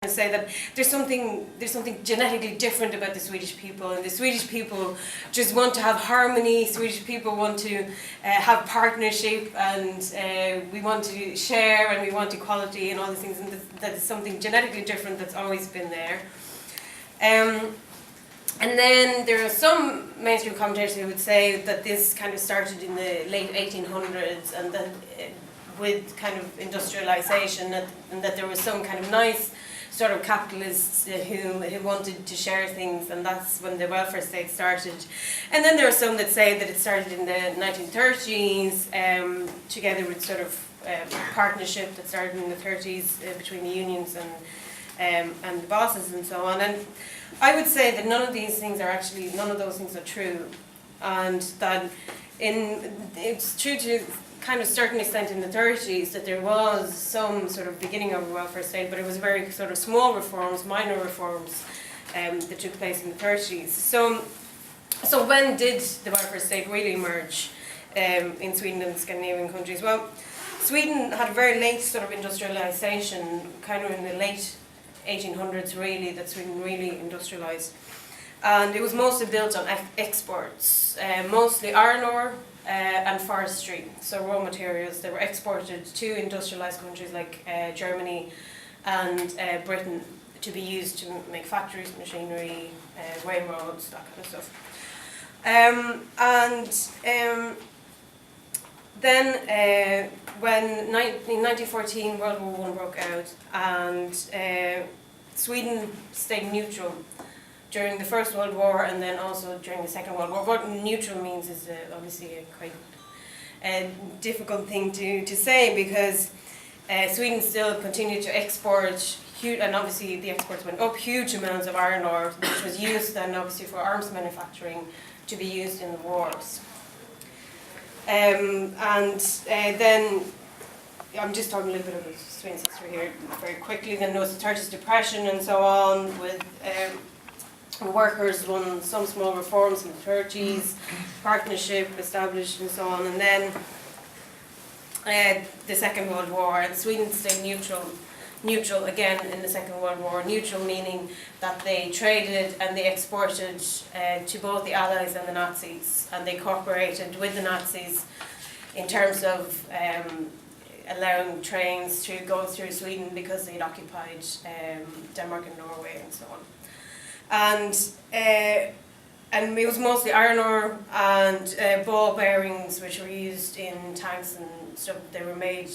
of say that there's something genetically different about the Swedish people, and the Swedish people just want to have harmony. Swedish people want to have partnership, and we want to share, and we want equality and all these things, and that is something genetically different that's always been there. And then there are some mainstream commentators who would say that this kind of started in the late 1800s, and that with kind of industrialization, and that there was some kind of nice sort of capitalists who wanted to share things, and that's when the welfare state started. And then there are some that say that it started in the 1930s, together with sort of partnership that started in the 30s between the unions and the bosses and so on. And I would say that none of those things are true, and that it's true to kind of certain extent in the 30s that there was some sort of beginning of a welfare state, but it was very sort of small reforms, minor reforms that took place in the 30s. So when did the welfare state really emerge in Sweden and Scandinavian countries? Well, Sweden had a very late sort of industrialization, kind of in the late 1800s really, that Sweden really industrialized. And it was mostly built on exports, mostly iron ore and forestry, so raw materials that were exported to industrialized countries like Germany and Britain to be used to make factories, machinery, railroads, that kind of stuff. Then when in 1914 World War I broke out, and Sweden stayed neutral during the First World War and then also during the Second World War. What neutral means is obviously a quite difficult thing to say, because Sweden still continued to export huge, and obviously the exports went up, huge amounts of iron ore, which was used then obviously for arms manufacturing to be used in the wars. Then I'm just talking a little bit about Sweden's history here very quickly. Then there was the 30s depression and so on, with workers won some small reforms in the 30s, partnership established and so on, and then the Second World War, and Sweden stayed neutral again in the Second World War. Neutral meaning that they traded and they exported to both the Allies and the Nazis, and they cooperated with the Nazis in terms of allowing trains to go through Sweden because they'd occupied Denmark and Norway and so on. And it was mostly iron ore and ball bearings, which were used in tanks and stuff. They were made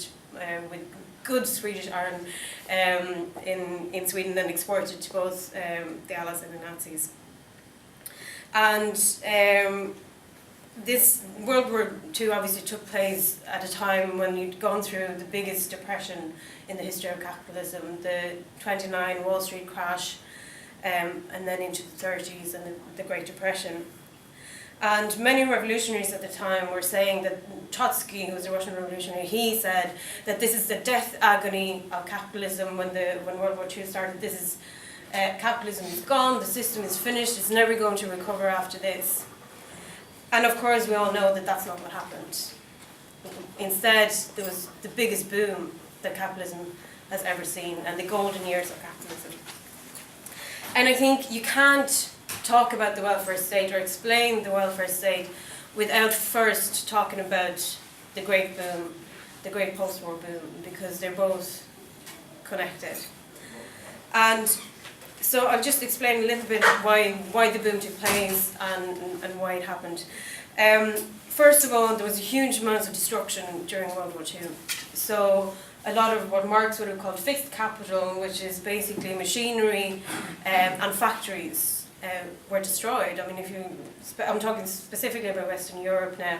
with good Swedish iron in Sweden and exported to both the Allies and the Nazis. And this World War II obviously took place at a time when you'd gone through the biggest depression in the history of capitalism, the '29 Wall Street crash, and then into the 30s and the Great Depression. And many revolutionaries at the time were saying that Trotsky, who was a Russian revolutionary, he said that this is the death agony of capitalism when World War II started. This is capitalism is gone, the system is finished, it's never going to recover after this. And of course we all know that that's not what happened. Instead, there was the biggest boom that capitalism has ever seen, and the golden years of capitalism. And I think you can't talk about the welfare state or explain the welfare state without first talking about the great boom, the great post-war boom, because they're both connected. And so I'll just explain a little bit why the boom took place and why it happened. First of all, there was a huge amount of destruction during World War II. So a lot of what Marx would have called fixed capital, which is basically machinery and factories, were destroyed. I mean, I'm talking specifically about Western Europe now,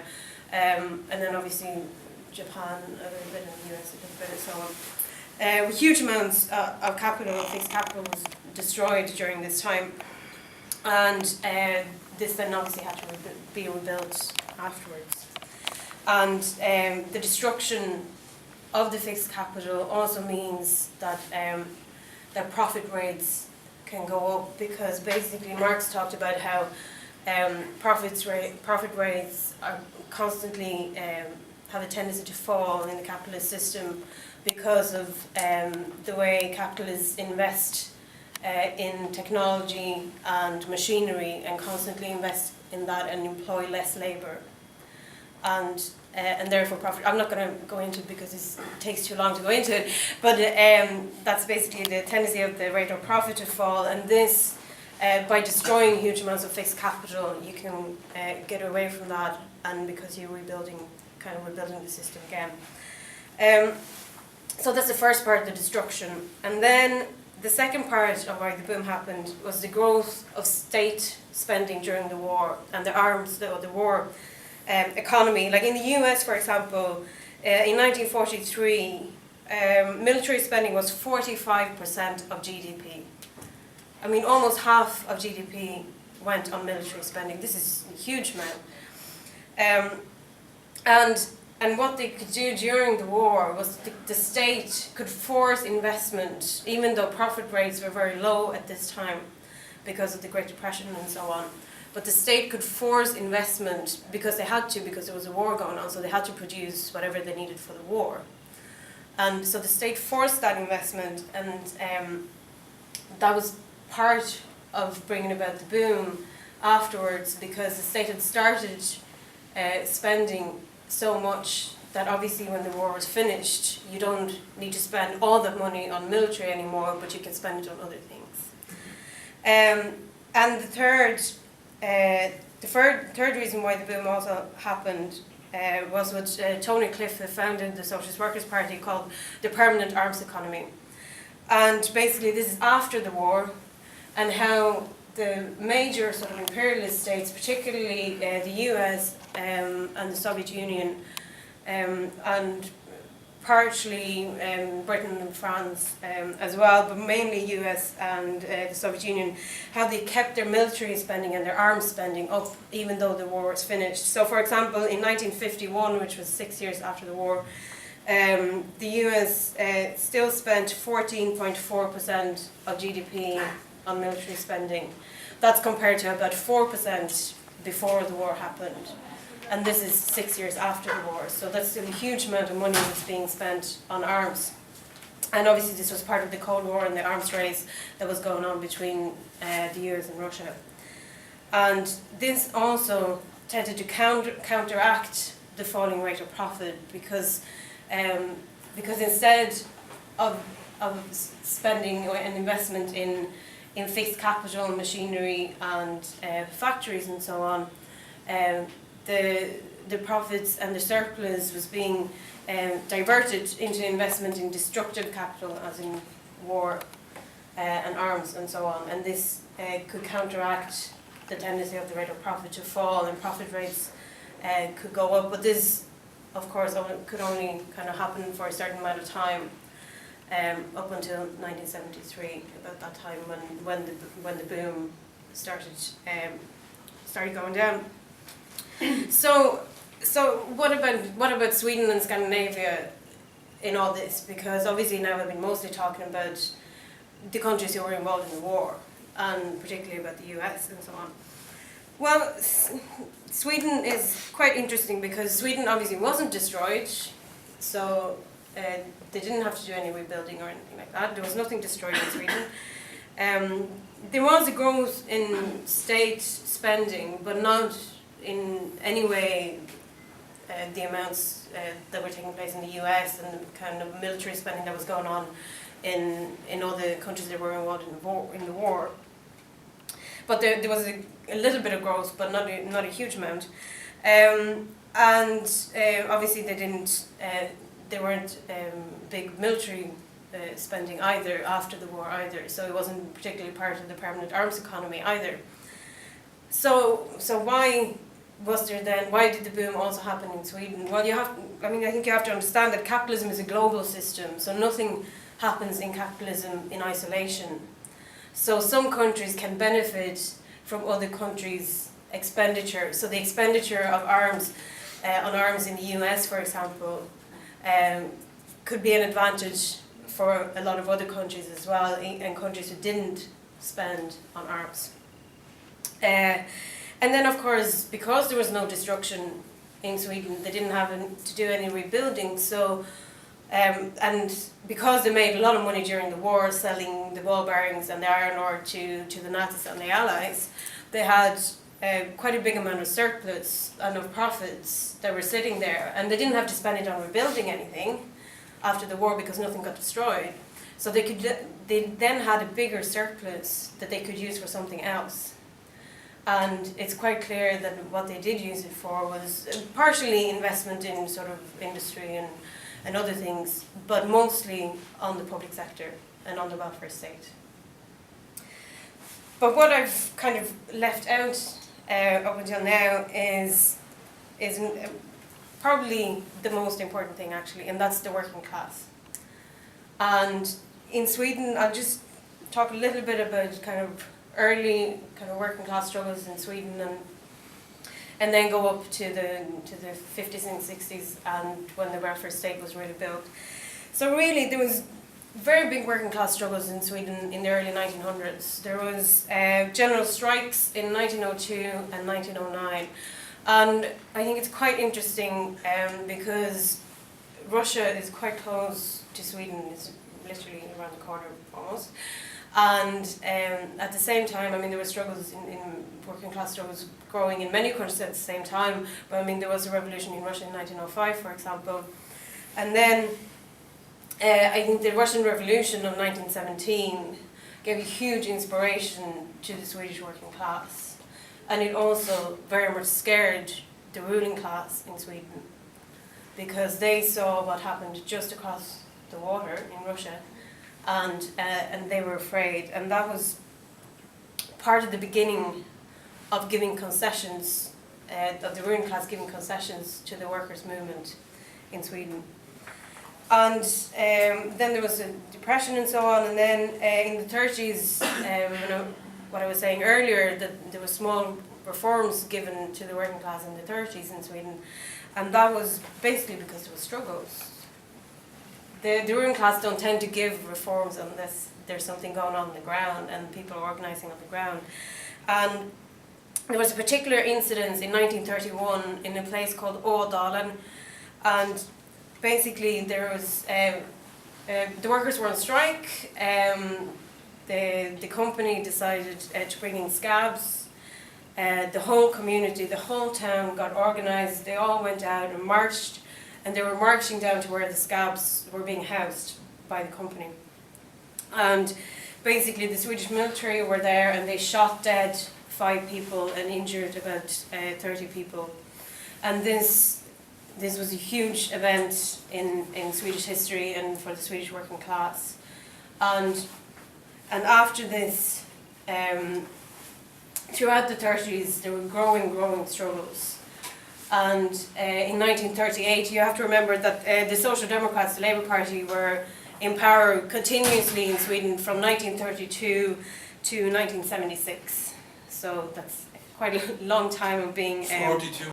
and then obviously Japan, a little bit in the US, a little bit and so on. Huge amounts of capital, fixed capital, was destroyed during this time, and this then obviously had to be rebuilt afterwards. And the destruction of the fixed capital also means that that profit rates can go up, because basically Marx talked about how profit rates are constantly have a tendency to fall in the capitalist system because of the way capitalists invest in technology and machinery and constantly invest in that and employ less labour. And therefore profit. I'm not going to go into it because it takes too long to go into it, but that's basically the tendency of the rate of profit to fall, and this, by destroying huge amounts of fixed capital, you can get away from that, and because you're rebuilding the system again. So that's the first part, the destruction. And then the second part of why the boom happened was the growth of state spending during the war and the war economy. Like in the US, for example, in 1943, military spending was 45% of GDP. I mean, almost half of GDP went on military spending. This is a huge amount. And what they could do during the war was the state could force investment, even though profit rates were very low at this time because of the Great Depression and so on. But the state could force investment because they had to, because there was a war going on, so they had to produce whatever they needed for the war. And so the state forced that investment, and that was part of bringing about the boom afterwards, because the state had started spending so much that obviously when the war was finished, you don't need to spend all that money on military anymore, but you can spend it on other things. And the third reason why the boom also happened was what Tony Cliff founded the Socialist Workers' Party, called the permanent arms economy. And basically this is after the war, and how the major sort of imperialist states, particularly the US and the Soviet Union, and partially Britain and France as well, but mainly US and the Soviet Union, how they kept their military spending and their arms spending up even though the war was finished. So for example, in 1951, which was 6 years after the war, the US still spent 14.4% of GDP on military spending. That's compared to about 4% before the war happened. And this is 6 years after the war, so that's still a huge amount of money that's being spent on arms. And obviously this was part of the Cold War and the arms race that was going on between the US and Russia. And this also tended to counteract the falling rate of profit, because instead of spending an investment in fixed capital, machinery and factories and so on, the profits and the surplus was being diverted into investment in destructive capital, as in war and arms and so on. And this could counteract the tendency of the rate of profit to fall, and profit rates could go up. But this, of course, could only kind of happen for a certain amount of time, up until 1973, about that time when the boom started going down. So what about Sweden and Scandinavia in all this? Because obviously now I've been mostly talking about the countries who were involved in the war, and particularly about the US and so on. Well, Sweden is quite interesting because Sweden obviously wasn't destroyed, so they didn't have to do any rebuilding or anything like that. There was nothing destroyed in Sweden. There was a growth in state spending, but not in any way the amounts that were taking place in the US and the kind of military spending that was going on in all the countries that were involved in the war. But there was a little bit of growth, but not a huge amount. And obviously they weren't big military spending either after the war either, so it wasn't particularly part of the permanent arms economy either. So why did the boom also happen in Sweden? Well, I think you have to understand that capitalism is a global system, so nothing happens in capitalism in isolation. So some countries can benefit from other countries' expenditure. So the expenditure of on arms in the US, for example, could be an advantage for a lot of other countries as well, and countries who didn't spend on arms. And then, of course, because there was no destruction in Sweden, they didn't have to do any rebuilding, so And because they made a lot of money during the war selling the ball bearings and the iron ore to the Nazis and the Allies, they had quite a big amount of surplus and of profits that were sitting there, and they didn't have to spend it on rebuilding anything after the war because nothing got destroyed. So they then had a bigger surplus that they could use for something else. And it's quite clear that what they did use it for was partially investment in sort of industry and other things, but mostly on the public sector and on the welfare state. But what I've kind of left out up until now is probably the most important thing actually, and that's the working class. And in Sweden, I'll just talk a little bit about kind of early kind of working class struggles in Sweden, and then go up to the 50s and 60s and when the welfare state was really built. So really there was very big working class struggles in Sweden in the early 1900s. There was general strikes in 1902 and 1909, and I think it's quite interesting because Russia is quite close to Sweden. It's literally around the corner almost. And at the same time, I mean, there were struggles in working class struggles growing in many countries at the same time. But I mean, there was a revolution in Russia in 1905, for example. And then I think the Russian Revolution of 1917 gave a huge inspiration to the Swedish working class. And it also very much scared the ruling class in Sweden, because they saw what happened just across the water in Russia. And they were afraid, and that was part of the beginning of giving concessions, of the ruling class giving concessions to the workers' movement in Sweden. And then there was a depression and so on, and then in the 30s, what I was saying earlier, that there were small reforms given to the working class in the 30s in Sweden, and that was basically because there were struggles. The ruling class don't tend to give reforms unless there's something going on the ground and people are organising on the ground. And there was a particular incident in 1931 in a place called Ådalen, and basically there was the workers were on strike. The company decided to bring in scabs. The whole community, the whole town got organised. They all went out and marched. And they were marching down to where the scabs were being housed by the company. And basically the Swedish military were there, and they shot dead 5 people and injured about 30 people. And this was a huge event in Swedish history and for the Swedish working class. And after this, throughout the 30s, there were growing struggles. And in 1938, you have to remember that the Social Democrats, the Labour Party, were in power continuously in Sweden from 1932 to 1976. So that's quite a long time of being... 42